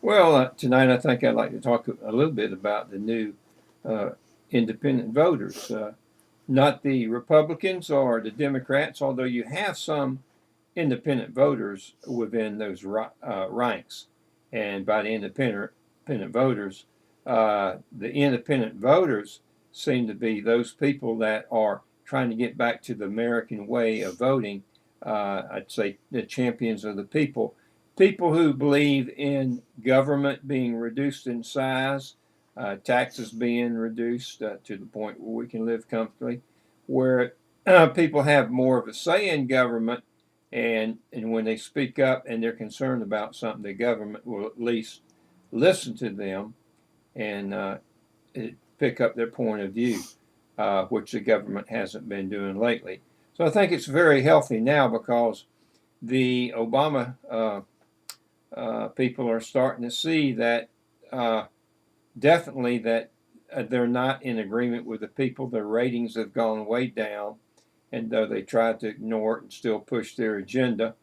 Well, tonight I think I'd like to talk a little bit about the new uh, independent voters, not the Republicans or the Democrats, although you have some independent voters within those ranks. And by the independent voters, the independent voters seem to be those people that are trying to get back to the American way of voting. I'd say the champions of the people, people who believe in government being reduced in size, taxes being reduced to the point where we can live comfortably, where people have more of a say in government, and when they speak up and they're concerned about something, the government will at least listen to them and pick up their point of view, which the government hasn't been doing lately. So I think it's very healthy now because the Obama people are starting to see that uh, definitely that they're not in agreement with the people. Their ratings have gone way down, and though they try to ignore it and still push their agenda,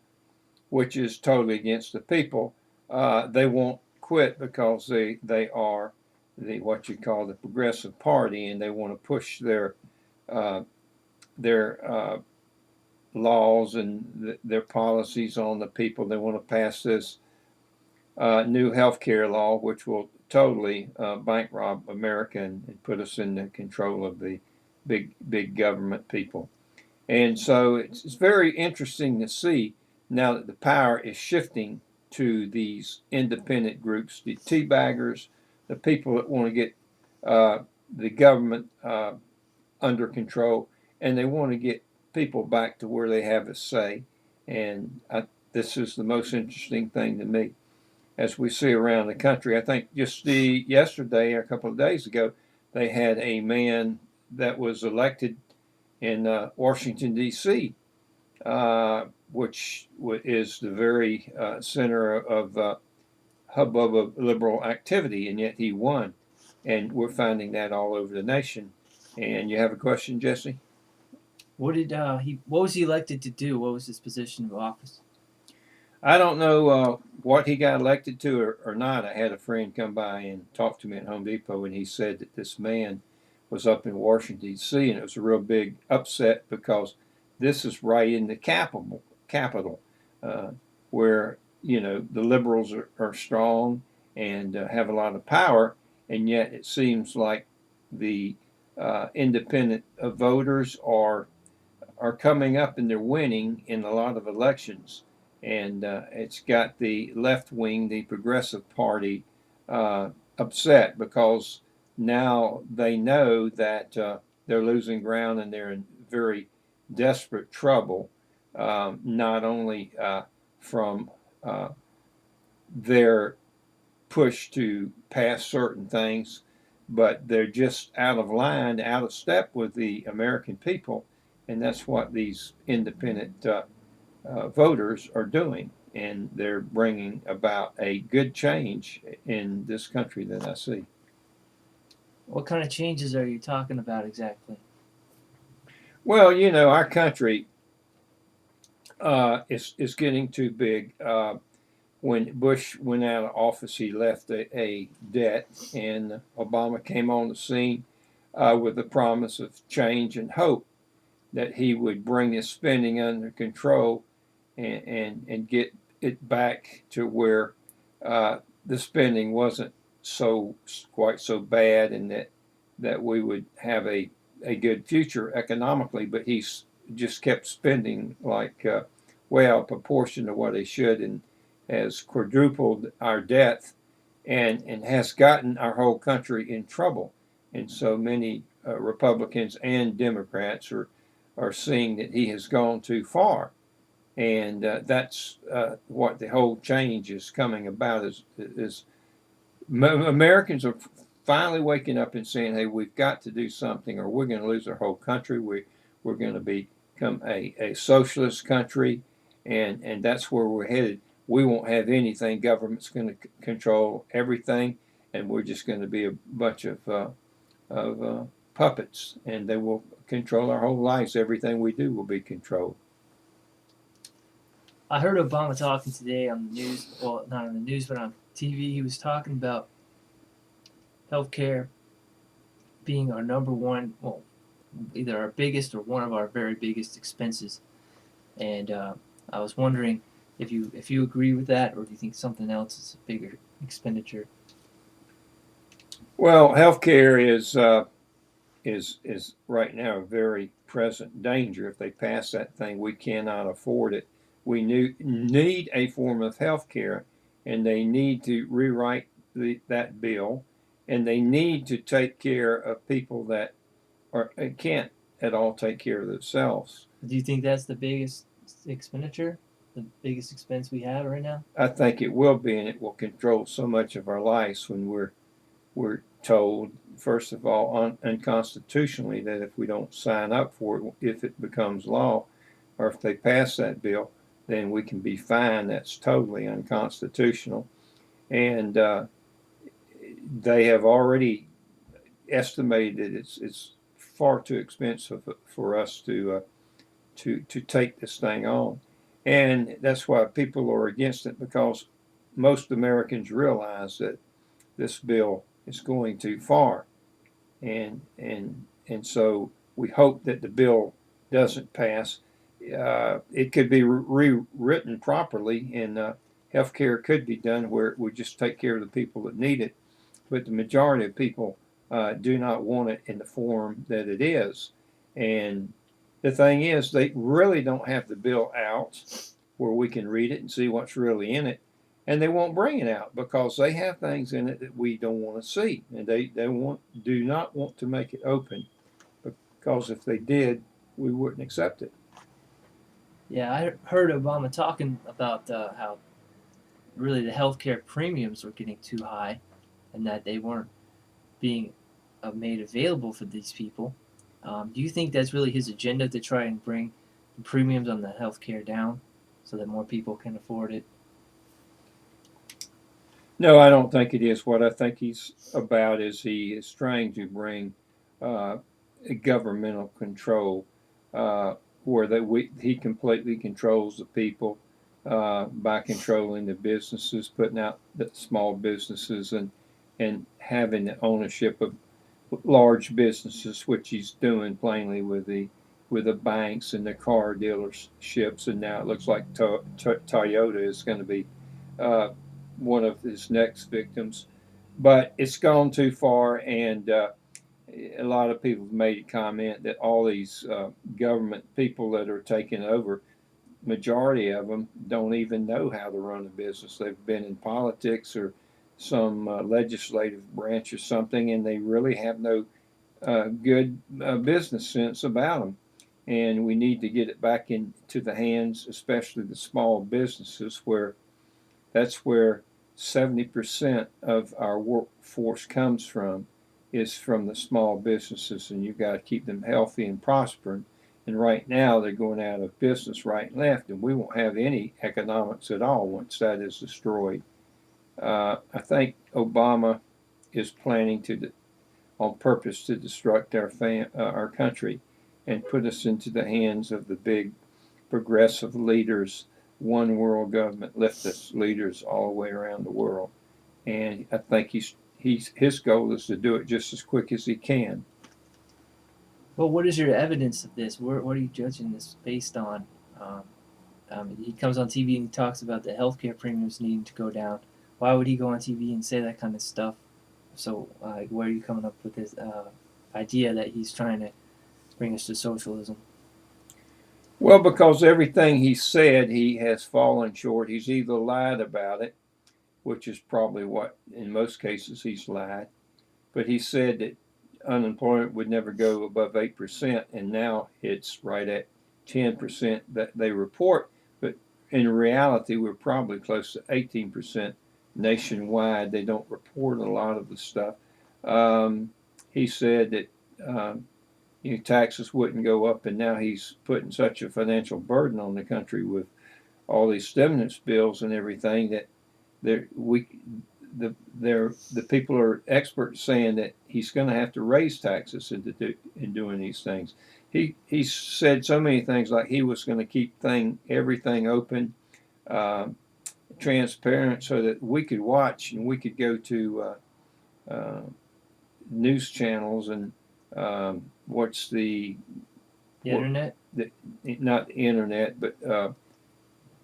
which is totally against the people, they won't quit because they are the what you call the Progressive Party, and they want to push uh, their laws and their policies on the people. They want to pass this new health care law, which will totally bank rob America and put us in the control of the big government people. And so it's very interesting to see now that the power is shifting to these independent groups, the teabaggers, the people that want to get uh, the government under control, and they want to get people back to where they have a say. And this is the most interesting thing to me as we see around the country. I think just yesterday, or a couple of days ago, they had a man that was elected in Washington, D.C., which is the very center of hubbub of liberal activity, and yet he won. And we're finding that all over the nation. And you have a question, Jesse? What did he? What was he elected to do? What was his position of office? I don't know what he got elected to or not. I had a friend come by and talk to me at Home Depot, and he said that this man was up in Washington, D.C., and it was a real big upset because this is right in the capital uh, where, the liberals are strong and have a lot of power, and yet it seems like the independent voters are coming up and they're winning in a lot of elections. And it's got the left wing, the Progressive Party, upset because now they know that they're losing ground and they're in very desperate trouble, not only from uh, their push to pass certain things, but they're just out of line, out of step with the American people. And that's what these independent voters are doing. And they're bringing about a good change in this country that I see. What kind of changes are you talking about exactly? Well, our country is getting too big. When Bush went out of office, he left a debt, and Obama came on the scene with the promise of change and hope that he would bring his spending under control and get it back to where the spending wasn't so quite so bad, and that we would have a good future economically. But he's just kept spending like way out of proportion to what he should, and has quadrupled our debt and has gotten our whole country in trouble. And so many Republicans and Democrats are seeing that he has gone too far, and that's what the whole change is coming about. Is Americans are finally waking up and saying, "Hey, we've got to do something, or we're going to lose our whole country. We're going to become a socialist country, and that's where we're headed. We won't have anything. Government's going to control everything, and we're just going to be a bunch of puppets, and they will control our whole lives. Everything we do will be controlled." I heard Obama talking today on the news. Well, not on the news, but on TV, he was talking about healthcare being our number one, well, either our biggest or one of our very biggest expenses. And I was wondering if you agree with that, or do you think something else is a bigger expenditure? Well, healthcare is right now a very present danger. If they pass that thing, we cannot afford it. We need a form of health care, and they need to rewrite that bill, and they need to take care of people that can't at all take care of themselves. Do you think that's the biggest expenditure, the biggest expense we have right now? I think it will be, and it will control so much of our lives when we're told, first of all, unconstitutionally, that if we don't sign up for it, if it becomes law, or if they pass that bill, then we can be fined. That's totally unconstitutional. And they have already estimated it's far too expensive for us to take this thing on. And that's why people are against it, because most Americans realize that this bill is going too far, and so we hope that the bill doesn't pass. It could be rewritten properly, and healthcare could be done where we just take care of the people that need it. But the majority of people do not want it in the form that it is. And the thing is, they really don't have the bill out where we can read it and see what's really in it. And they won't bring it out because they have things in it that we don't want to see. And they do not want to make it open, because if they did, we wouldn't accept it. Yeah, I heard Obama talking about how really the healthcare premiums were getting too high, and that they weren't being made available for these people. Do you think that's really his agenda to try and bring the premiums on the healthcare down so that more people can afford it? No, I don't think it is. What I think he's about is he is trying to bring uh, a governmental control, uh, where he completely controls the people by controlling the businesses, putting out the small businesses, and having the ownership of large businesses, which he's doing plainly with the banks and the car dealerships, and now it looks like Toyota is going to be uh, one of his next victims. But it's gone too far, and a lot of people have made a comment that all these government people that are taking over, majority of them don't even know how to run a business. They've been in politics or some legislative branch or something, and they really have no good business sense about them. And we need to get it back into the hands, especially the small businesses, where that's where 70% of our workforce comes from, is from the small businesses, and you've got to keep them healthy and prospering. And right now, they're going out of business right and left, and we won't have any economics at all once that is destroyed. I think Obama is planning on purpose to destruct our country and put us into the hands of the big progressive leaders, one world government leftist leaders all the way around the world. And I think his goal is to do it just as quick as he can. Well, what is your evidence of this? What are you judging this based on? Um, he comes on TV and he talks about the healthcare premiums needing to go down. Why would he go on TV and say that kind of stuff? So, where are you coming up with this idea that he's trying to bring us to socialism? Well, because everything he said, he has fallen short. He's either lied about it, which is probably what, in most cases, he's lied. But he said that unemployment would never go above 8%, and now it's right at 10% that they report. But in reality, we're probably close to 18% nationwide. They don't report a lot of the stuff. Um, he said that taxes wouldn't go up, and now he's putting such a financial burden on the country with all these stimulus bills and everything that there we the people are experts saying that he's going to have to raise taxes in doing these things. He said so many things, like he was going to keep everything open, uh, transparent so that we could watch and we could go to news channels and what's The internet. not the internet, but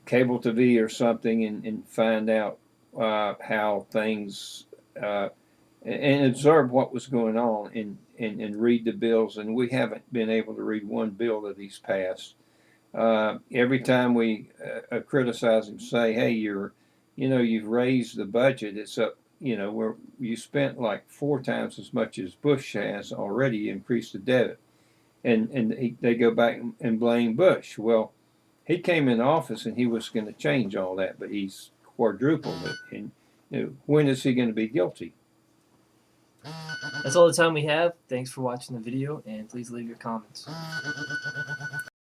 cable TV or something, and find out how things and observe what was going on and read the bills. And we haven't been able to read one bill that he's passed. Every time we criticize him, say, "Hey, you've raised the budget. It's up. Where you spent like 4 times as much as Bush has already increased the debt," and they go back and blame Bush. Well, he came in office and he was going to change all that, but he's quadrupled it. And when is he going to be guilty? That's all the time we have. Thanks for watching the video, and please leave your comments.